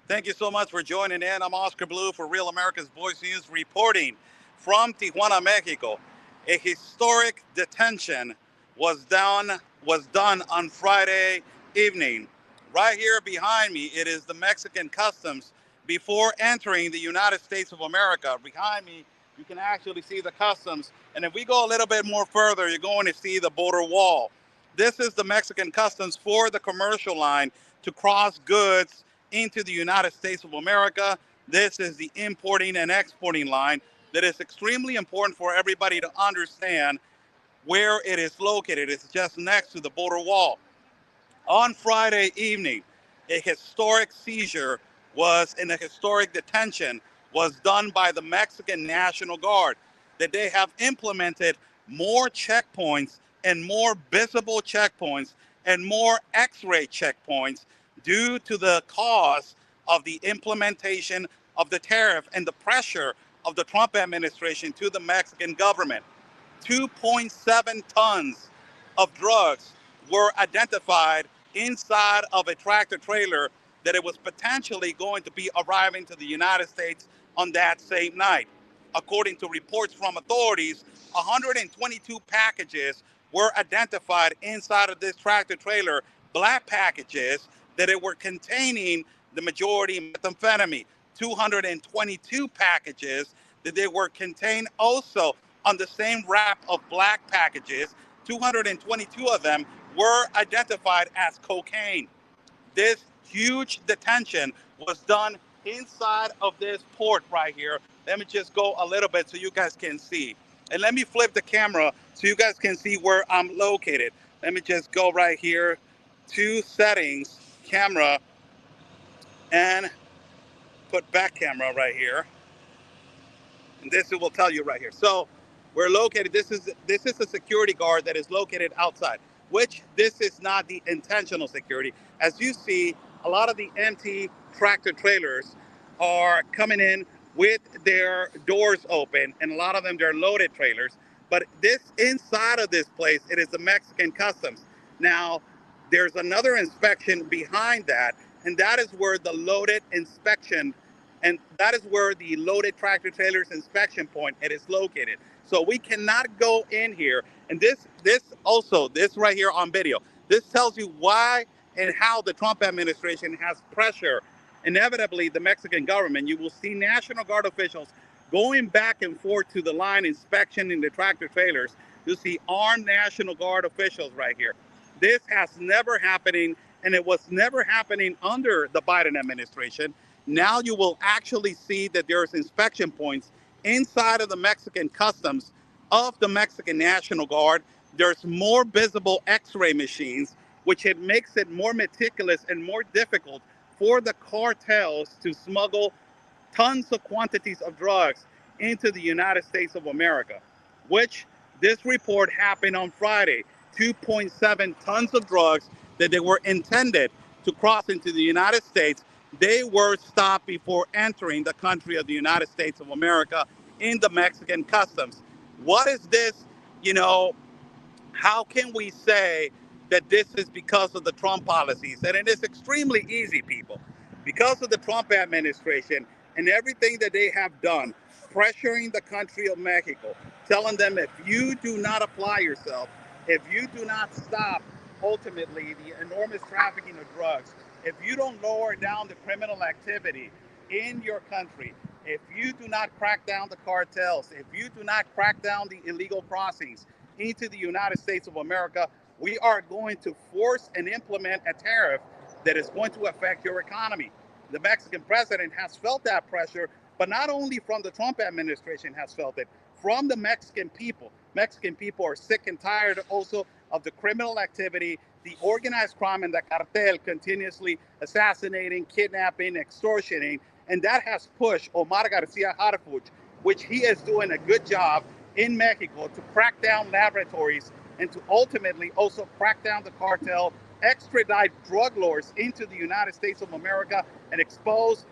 Thank you so much for joining in. I'm Oscar Blue for Real America's Voice News, reporting from Tijuana, Mexico. A historic detention was done on Friday evening. Right here behind me, it is the Mexican customs before entering the United States of America. Behind me, you can actually see the customs. And if we go a little bit more further, you're going to see the border wall. This is the Mexican customs for the commercial line to cross goods into the United States of America. This is the importing and exporting line that is extremely important for everybody to understand where it is located. It's just next to the border wall. On Friday evening, a historic seizure a historic detention was done by the Mexican National Guard, that they have implemented more checkpoints and more visible checkpoints and more x-ray checkpoints due to the cause of the implementation of the tariff and the pressure of the Trump administration to the Mexican government. 2.7 tons of drugs were identified inside of a tractor trailer that it was potentially going to be arriving to the United States on that same night. According to reports from authorities, 122 packages were identified inside of this tractor trailer, black packages that it were containing the majority methamphetamine. 222 packages that they were contained also on the same wrap of black packages. 222 of them were identified as cocaine. This huge detention was done inside of this port right here. Let me just go a little bit so you guys can see. And let me flip the camera so you guys can see where I'm located. Let me just go right here to settings, camera, and put back camera right here. And this will tell you right here. So we're located, this is a security guard that is located outside, which this is not the intentional security. As you see, a lot of the empty tractor trailers are coming in with their doors open, and a lot of them, they're loaded trailers. But this inside of this place, it is the Mexican customs. Now, there's another inspection behind that, and that is where the loaded inspection, and that is where the loaded tractor trailers inspection point it is located. So we cannot go in here. And this right here on video, this tells you why and how the Trump administration has pressure. Inevitably, the Mexican government, you will see National Guard officials going back and forth to the line inspection in the tractor trailers. You'll see armed National Guard officials right here. This has never happening, and it was never happening under the Biden administration. Now you will actually see that there's inspection points inside of the Mexican customs of the Mexican National Guard. There's more visible x-ray machines, which it makes it more meticulous and more difficult for the cartels to smuggle tons of quantities of drugs into the United States of America, which this report happened on Friday. 2.7 tons of drugs that they were intended to cross into the United States. They were stopped before entering the country of the United States of America in the Mexican customs. What is this? How can we say that this is because of the Trump policies? And it is extremely easy, people. Because of the Trump administration and everything that they have done, pressuring the country of Mexico, telling them if you do not apply yourself, if you do not stop ultimately the enormous trafficking of drugs, if you don't lower down the criminal activity in your country, if you do not crack down the cartels, if you do not crack down the illegal crossings into the United States of America, we are going to force and implement a tariff that is going to affect your economy. The Mexican president has felt that pressure, but not only from the Trump administration has felt it, from the Mexican people. Mexican people are sick and tired also of the criminal activity, the organized crime, and the cartel continuously assassinating, kidnapping, extortioning, and that has pushed Omar Garcia Harfuch, which he is doing a good job in Mexico, to crack down laboratories and to ultimately also crack down the cartel, extradite drug lords into the United States of America, and expose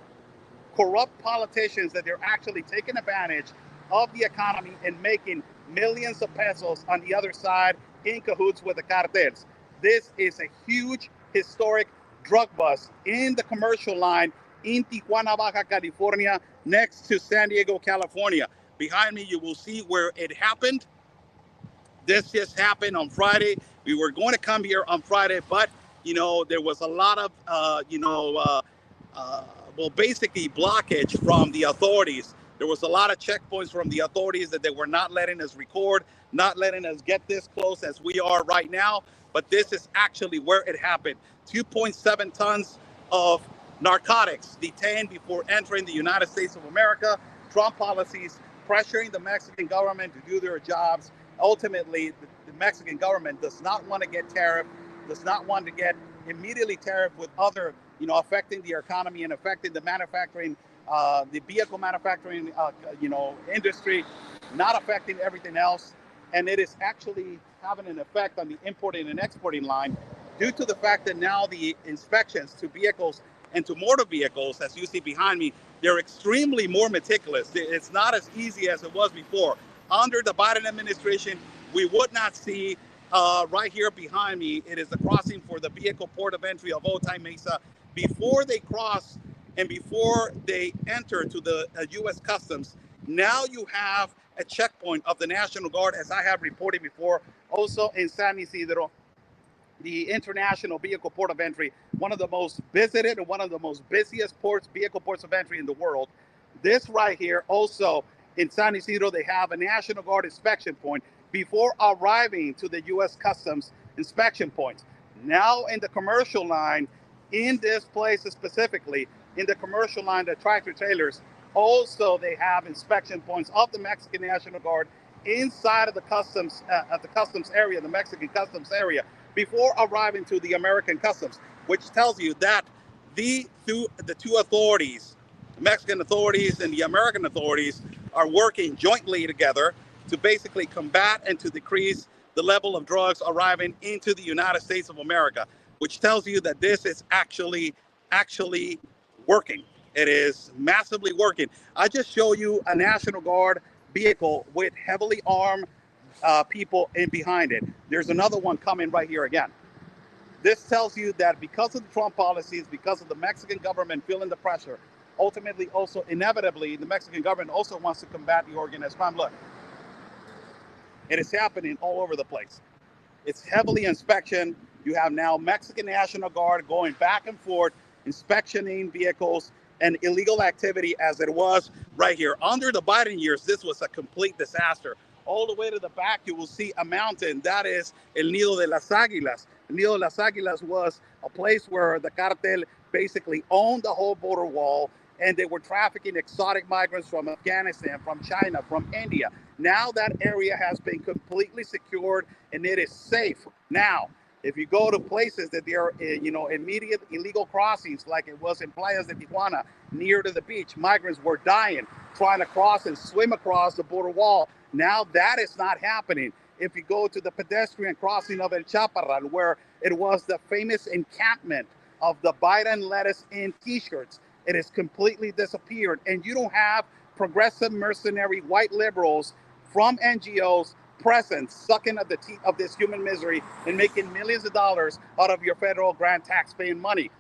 corrupt politicians that they're actually taking advantage of the economy and making millions of pesos on the other side in cahoots with the cartels. This is a huge historic drug bust in the commercial line in Tijuana, Baja California, next to San Diego, California. Behind me, you will see where it happened. This just happened on Friday. We were going to come here on Friday, but there was a lot of basically blockage from the authorities. There was a lot of checkpoints from the authorities that they were not letting us record, not letting us get this close as we are right now. But this is actually where it happened. 2.7 tons of narcotics detained before entering the United States of America. Trump policies pressuring the Mexican government to do their jobs. Ultimately, the Mexican government does not want to get tariffed, does not want to get immediately tariffed with other, affecting the economy and affecting the manufacturing, the vehicle manufacturing, industry, not affecting everything else. And it is actually having an effect on the importing and exporting line due to the fact that now the inspections to vehicles and to motor vehicles, as you see behind me, they're extremely more meticulous. It's not as easy as it was before. Under the Biden administration, we would not see right here behind me, it is the crossing for the vehicle port of entry of Otay Mesa. Before they cross and before they enter to the U.S. Customs, now you have a checkpoint of the National Guard, as I have reported before, also in San Isidro, the International Vehicle Port of Entry, one of the most visited and one of the most busiest vehicle ports of entry in the world. This right here, also in San Isidro, they have a National Guard inspection point before arriving to the U.S. Customs inspection points. Now in the commercial line, in this place specifically, in the commercial line, the tractor trailers, also they have inspection points of the Mexican National Guard inside of the customs area, the Mexican customs area, before arriving to the American customs, which tells you that the two authorities, the Mexican authorities and the American authorities, are working jointly together to basically combat and to decrease the level of drugs arriving into the United States of America, which tells you that this is actually working. It is massively working. I just show you a National Guard vehicle with heavily armed people in behind it. There's another one coming right here again. This tells you that because of the Trump policies, because of the Mexican government feeling the pressure, ultimately also inevitably the Mexican government also wants to combat the organized crime. Look, it is happening all over the place. It's heavily inspection. You have now Mexican National Guard going back and forth, inspectioning vehicles and illegal activity as it was right here. Under the Biden years, this was a complete disaster. All the way to the back, you will see a mountain. That is El Nido de las Águilas. El Nido de las Águilas was a place where the cartel basically owned the whole border wall, and they were trafficking exotic migrants from Afghanistan, from China, from India. Now that area has been completely secured and it is safe. Now, if you go to places that there are, immediate illegal crossings, like it was in Playas de Tijuana, near to the beach, migrants were dying trying to cross and swim across the border wall. Now that is not happening. If you go to the pedestrian crossing of El Chaparral, where it was the famous encampment of the Biden lettuce in t-shirts, it has completely disappeared. And you don't have progressive mercenary white liberals from NGOs present, sucking at the teeth of this human misery and making millions of dollars out of your federal grant tax-paying money.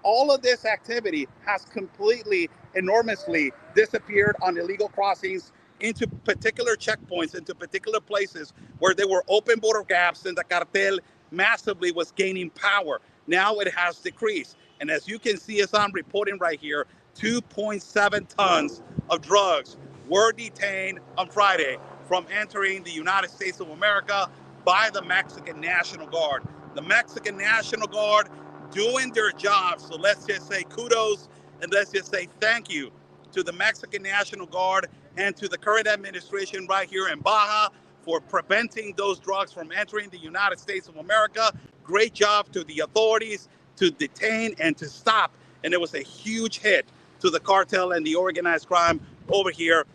All of this activity has completely, enormously disappeared on illegal crossings into particular checkpoints, into particular places where there were open border gaps and the cartel massively was gaining power. Now it has decreased. And as you can see, as I'm reporting right here, 2.7 tons of drugs were detained on Friday from entering the United States of America by the Mexican National Guard. The Mexican National Guard doing their job. So let's just say kudos and let's just say thank you to the Mexican National Guard and to the current administration right here in Baja for preventing those drugs from entering the United States of America. Great job to the authorities to detain and to stop. And it was a huge hit to the cartel and the organized crime over here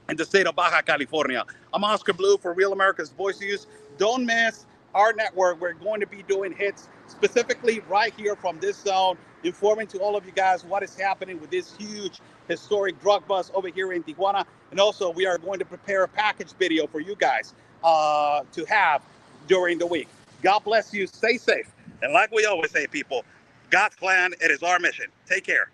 in the state of Baja California. I'm Oscar Blue for Real America's Voice News. Don't miss our network. We're going to be doing hits specifically right here from this zone, informing to all of you guys what is happening with this huge historic drug bust over here in Tijuana. And also we are going to prepare a package video for you guys to have during the week. God bless you. Stay safe. And like we always say, people, God's plan, it is our mission. Take care.